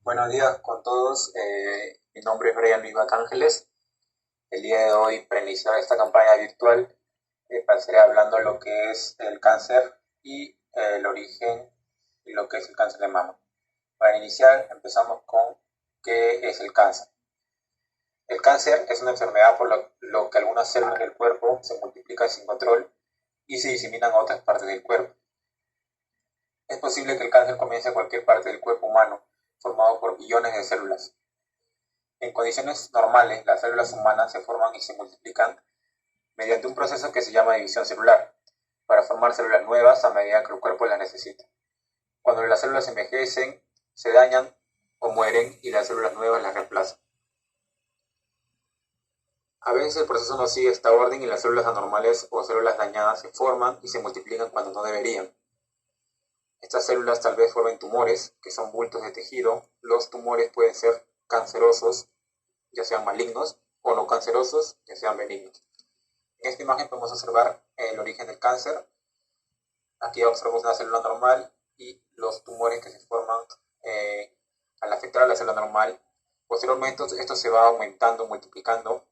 Buenos días con todos. Mi nombre es Brian Luis Ángeles. El día de hoy, para iniciar esta campaña virtual, pasaré hablando lo que es el cáncer y el origen y lo que es el cáncer de mama. Para iniciar, empezamos con qué es el cáncer. El cáncer es una enfermedad por lo que algunas células del cuerpo se multiplican sin control y se diseminan a otras partes del cuerpo. Es posible que el cáncer comience en cualquier parte del cuerpo humano, formado por billones de células. En condiciones normales, las células humanas se forman y se multiplican mediante un proceso que se llama división celular, para formar células nuevas a medida que el cuerpo las necesita. Cuando las células envejecen, se dañan o mueren y las células nuevas las reemplazan. A veces el proceso no sigue esta orden y las células anormales o células dañadas se forman y se multiplican cuando no deberían. Estas células tal vez formen tumores, que son bultos de tejido. Los tumores pueden ser cancerosos, ya sean malignos, o no cancerosos, ya sean benignos. En esta imagen podemos observar el origen del cáncer. Aquí observamos una célula normal y los tumores que se forman al afectar a la célula normal. Posteriormente esto se va aumentando, multiplicando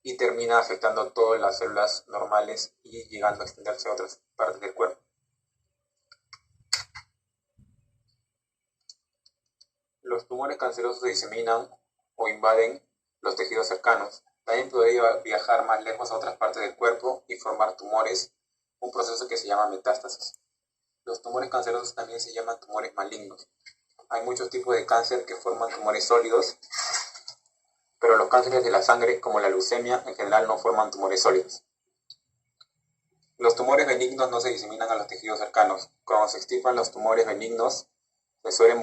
y termina afectando a todas las células normales y llegando a extenderse a otras partes del cuerpo. Los tumores cancerosos se diseminan o invaden los tejidos cercanos. También podría viajar más lejos a otras partes del cuerpo y formar tumores, un proceso que se llama metástasis. Los tumores cancerosos también se llaman tumores malignos. Hay muchos tipos de cáncer que forman tumores sólidos, pero los cánceres de la sangre, como la leucemia, en general no forman tumores sólidos. Los tumores benignos no se diseminan a los tejidos cercanos. Cuando se extirpan los tumores benignos, no suelen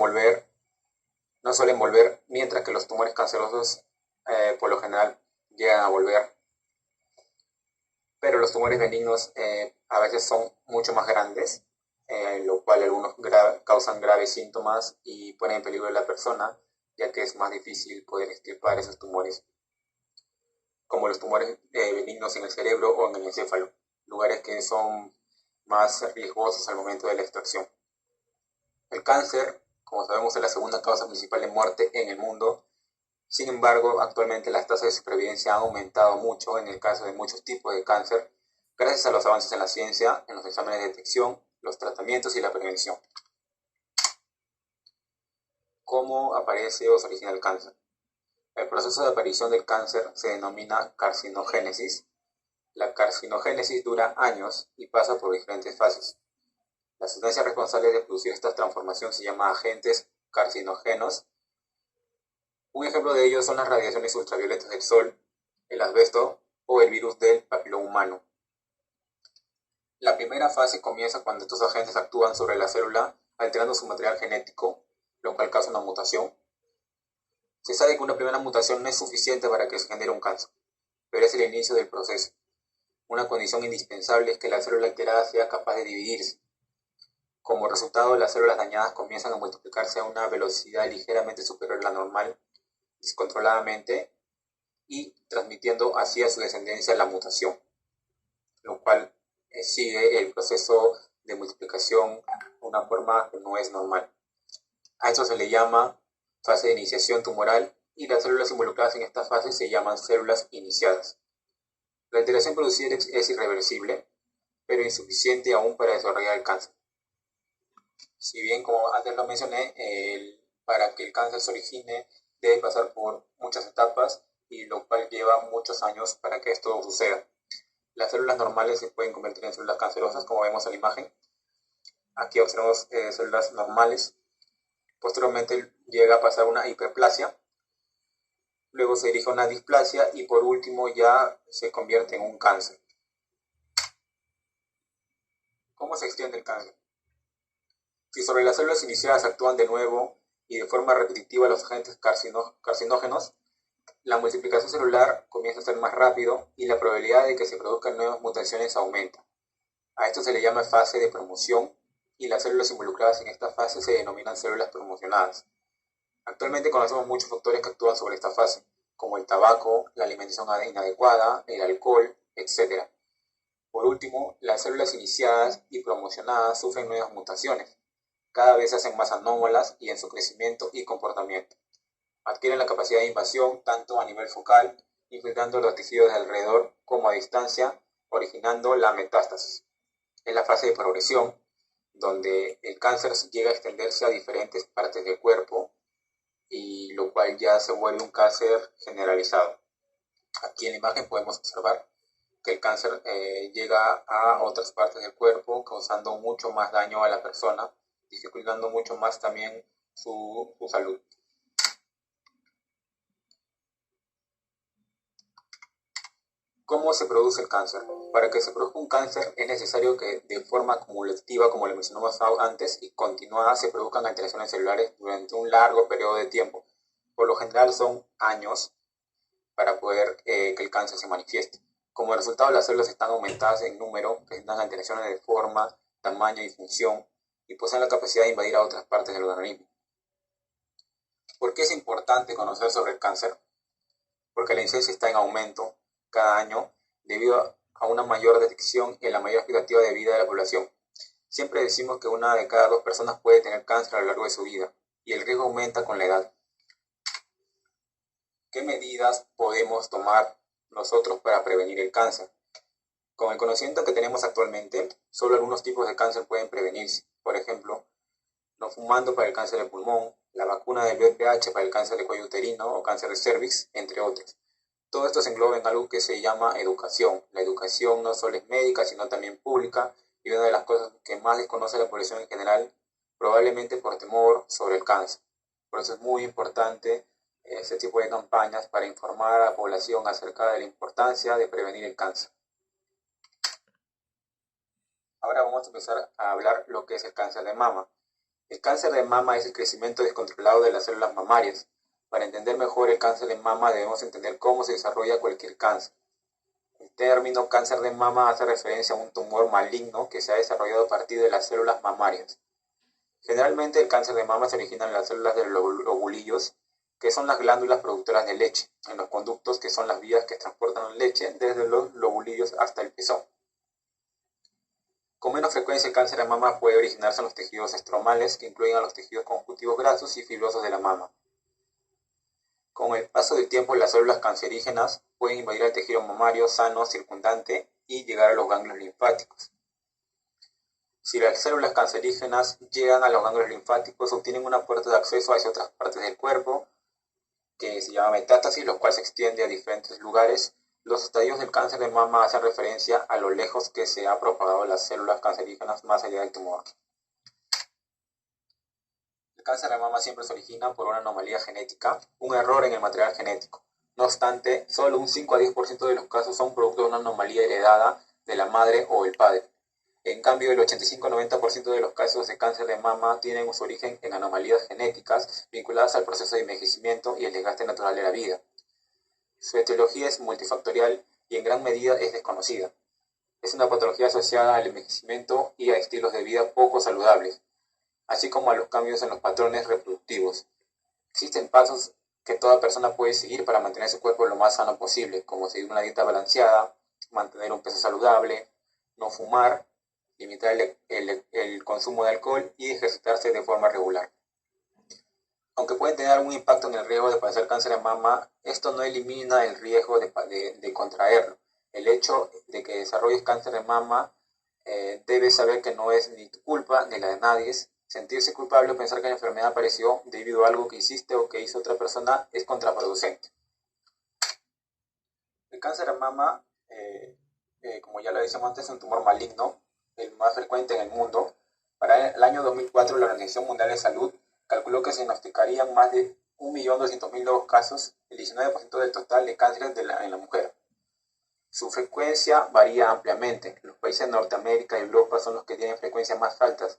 volver, mientras que los tumores cancerosos por lo general llegan a volver. Pero los tumores benignos a veces son mucho más grandes, lo cual algunos causan graves síntomas y ponen en peligro a la persona, ya que es más difícil poder extirpar esos tumores, como los tumores benignos en el cerebro o en el encéfalo, lugares que son más riesgosos al momento de la extracción. El cáncer, como sabemos, es la segunda causa principal de muerte en el mundo. Sin embargo, actualmente las tasas de supervivencia han aumentado mucho en el caso de muchos tipos de cáncer, gracias a los avances en la ciencia, en los exámenes de detección, los tratamientos y la prevención. ¿Cómo aparece o se origina el cáncer? El proceso de aparición del cáncer se denomina carcinogénesis. La carcinogénesis dura años y pasa por diferentes fases. Las sustancias responsables de producir esta transformación se llaman agentes carcinógenos. Un ejemplo de ellos son las radiaciones ultravioletas del sol, el asbesto o el virus del papiloma humano. La primera fase comienza cuando estos agentes actúan sobre la célula alterando su material genético, lo cual causa una mutación. Se sabe que una primera mutación no es suficiente para que se genere un cáncer, pero es el inicio del proceso. Una condición indispensable es que la célula alterada sea capaz de dividirse. Como resultado, las células dañadas comienzan a multiplicarse a una velocidad ligeramente superior a la normal, descontroladamente, y transmitiendo así a su descendencia la mutación, lo cual sigue el proceso de multiplicación de una forma que no es normal. A esto se le llama fase de iniciación tumoral y las células involucradas en esta fase se llaman células iniciadas. La alteración producida es irreversible, pero insuficiente aún para desarrollar el cáncer. Si bien, como antes lo mencioné, para que el cáncer se origine debe pasar por muchas etapas y lo cual lleva muchos años para que esto suceda. Las células normales se pueden convertir en células cancerosas, como vemos en la imagen. Aquí observamos células normales. Posteriormente llega a pasar una hiperplasia. Luego se dirige a una displasia y por último ya se convierte en un cáncer. ¿Cómo se extiende el cáncer? Si sobre las células iniciadas actúan de nuevo y de forma repetitiva los agentes carcinógenos, la multiplicación celular comienza a ser más rápido y la probabilidad de que se produzcan nuevas mutaciones aumenta. A esto se le llama fase de promoción y las células involucradas en esta fase se denominan células promocionadas. Actualmente conocemos muchos factores que actúan sobre esta fase, como el tabaco, la alimentación inadecuada, el alcohol, etc. Por último, las células iniciadas y promocionadas sufren nuevas mutaciones. cada vez se hacen más anómalas y en su crecimiento y comportamiento. Adquieren la capacidad de invasión tanto a nivel focal, infiltrando los tejidos de alrededor, como a distancia, originando la metástasis. Es la fase de progresión, donde el cáncer llega a extenderse a diferentes partes del cuerpo, y lo cual ya se vuelve un cáncer generalizado. Aquí en la imagen podemos observar que el cáncer llega a otras partes del cuerpo, causando mucho más daño a la persona, dificultando mucho más también su salud. ¿Cómo se produce el cáncer? Para que se produzca un cáncer es necesario que de forma acumulativa, como le mencionamos antes, y continuada, se produzcan alteraciones celulares durante un largo periodo de tiempo. Por lo general son años para poder que el cáncer se manifieste. Como resultado, las células están aumentadas en número, presentan alteraciones de forma, tamaño y función, y poseen la capacidad de invadir a otras partes del organismo. ¿Por qué es importante conocer sobre el cáncer? Porque la incidencia está en aumento cada año debido a una mayor detección y la mayor expectativa de vida de la población. Siempre decimos que una de cada 2 personas puede tener cáncer a lo largo de su vida, y el riesgo aumenta con la edad. ¿Qué medidas podemos tomar nosotros para prevenir el cáncer? Con el conocimiento que tenemos actualmente, solo algunos tipos de cáncer pueden prevenirse. Por ejemplo, no fumando para el cáncer de pulmón, la vacuna del VPH para el cáncer de cuello uterino o cáncer de cervix, entre otros. Todo esto se engloba en algo que se llama educación. La educación no solo es médica, sino también pública, y una de las cosas que más desconoce la población en general, probablemente por temor sobre el cáncer. Por eso es muy importante este tipo de campañas para informar a la población acerca de la importancia de prevenir el cáncer. Ahora vamos a empezar a hablar lo que es el cáncer de mama. El cáncer de mama es el crecimiento descontrolado de las células mamarias. Para entender mejor el cáncer de mama debemos entender cómo se desarrolla cualquier cáncer. El término cáncer de mama hace referencia a un tumor maligno que se ha desarrollado a partir de las células mamarias. Generalmente el cáncer de mama se origina en las células de los ovulillos, que son las glándulas productoras de leche, en los conductos, que son las vías que transportan la leche desde los lobulillos hasta el pezón. Con menos frecuencia el cáncer de mama puede originarse en los tejidos estromales, que incluyen a los tejidos conjuntivos grasos y fibrosos de la mama. Con el paso del tiempo, las células cancerígenas pueden invadir el tejido mamario sano circundante y llegar a los ganglios linfáticos. Si las células cancerígenas llegan a los ganglios linfáticos, obtienen una puerta de acceso hacia otras partes del cuerpo, que se llama metástasis, lo cual se extiende a diferentes lugares. Los estadios del cáncer de mama hacen referencia a lo lejos que se ha propagado las células cancerígenas más allá del tumor. El cáncer de mama siempre se origina por una anomalía genética, un error en el material genético. No obstante, solo un 5 a 10% de los casos son producto de una anomalía heredada de la madre o el padre. En cambio, el 85-90% de los casos de cáncer de mama tienen su origen en anomalías genéticas vinculadas al proceso de envejecimiento y el desgaste natural de la vida. Su etiología es multifactorial y en gran medida es desconocida. Es una patología asociada al envejecimiento y a estilos de vida poco saludables, así como a los cambios en los patrones reproductivos. Existen pasos que toda persona puede seguir para mantener su cuerpo lo más sano posible, como seguir una dieta balanceada, mantener un peso saludable, no fumar, limitar el consumo de alcohol y ejercitarse de forma regular. Aunque pueden tener algún impacto en el riesgo de padecer cáncer de mama, esto no elimina el riesgo de contraerlo. El hecho de que desarrolles cáncer de mama, debes saber que no es ni tu culpa ni la de nadie. Sentirse culpable o pensar que la enfermedad apareció debido a algo que hiciste o que hizo otra persona es contraproducente. El cáncer de mama, como ya lo decíamos antes, es un tumor maligno, el más frecuente en el mundo. Para el año 2004, la Organización Mundial de Salud calculó que se diagnosticarían más de 1.200.000 nuevos casos, el 19% del total de cánceres en la mujer. Su frecuencia varía ampliamente. Los países de Norteamérica y Europa son los que tienen frecuencias más altas,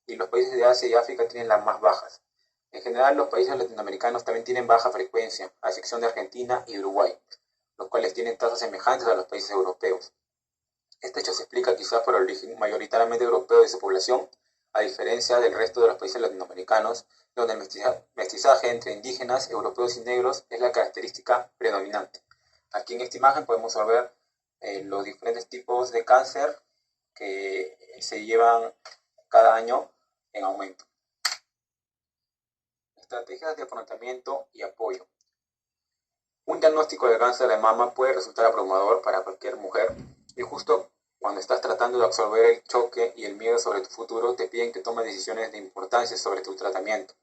y los países de Asia y África tienen las más bajas. En general, los países latinoamericanos también tienen baja frecuencia, a excepción de Argentina y Uruguay, los cuales tienen tasas semejantes a los países europeos. Este hecho se explica quizás por el origen mayoritariamente europeo de su población, a diferencia del resto de los países latinoamericanos, donde el mestizaje entre indígenas, europeos y negros es la característica predominante. Aquí en esta imagen podemos ver los diferentes tipos de cáncer que se llevan cada año en aumento. estrategias de afrontamiento y apoyo. Un diagnóstico de cáncer de mama puede resultar abrumador para cualquier mujer y justo cuando estás tratando de absorber el choque y el miedo sobre tu futuro, te piden que tomes decisiones de importancia sobre tu tratamiento.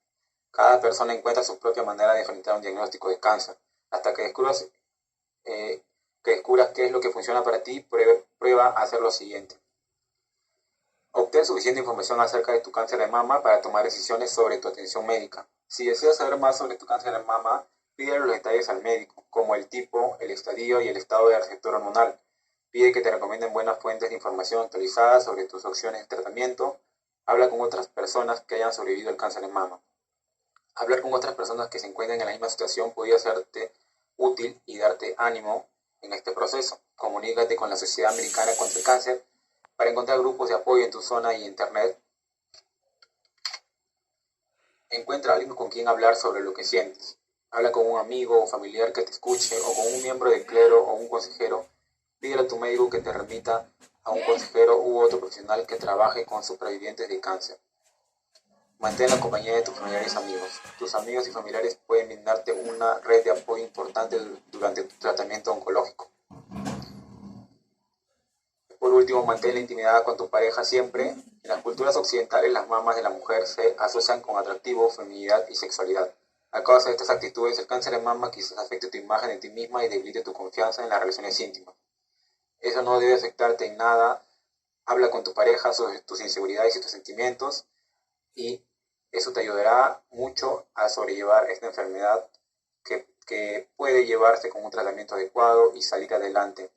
Cada persona encuentra su propia manera de enfrentar un diagnóstico de cáncer. Hasta que descubras qué es lo que funciona para ti, prueba a hacer lo siguiente. Obtén suficiente información acerca de tu cáncer de mama para tomar decisiones sobre tu atención médica. Si deseas saber más sobre tu cáncer de mama, pide los detalles al médico, como el tipo, el estadio y el estado de receptor hormonal. Pide que te recomienden buenas fuentes de información actualizadas sobre tus opciones de tratamiento. Habla con otras personas que hayan sobrevivido al cáncer de mama. Hablar con otras personas que se encuentren en la misma situación podría hacerte útil y darte ánimo en este proceso. Comunícate con la Sociedad Americana contra el Cáncer para encontrar grupos de apoyo en tu zona y internet. Encuentra a alguien con quien hablar sobre lo que sientes. Habla con un amigo o familiar que te escuche o con un miembro del clero o un consejero. Pídele a tu médico que te remita a un consejero u otro profesional que trabaje con supervivientes de cáncer. Mantén la compañía de tus familiares y amigos. Tus amigos y familiares pueden brindarte una red de apoyo importante durante tu tratamiento oncológico. Por último, mantén la intimidad con tu pareja siempre. En las culturas occidentales, las mamas de la mujer se asocian con atractivo, feminidad y sexualidad. A causa de estas actitudes, el cáncer de mama quizás afecte tu imagen de ti misma y debilite tu confianza en las relaciones íntimas. Eso no debe afectarte en nada. Habla con tu pareja sobre tus inseguridades y tus sentimientos y eso te ayudará mucho a sobrellevar esta enfermedad que puede llevarse con un tratamiento adecuado y salir adelante.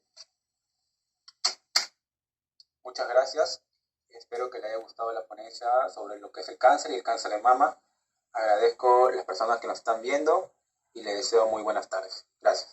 Muchas gracias. Espero que les haya gustado la ponencia sobre lo que es el cáncer y el cáncer de mama. Agradezco a las personas que nos están viendo y les deseo muy buenas tardes. Gracias.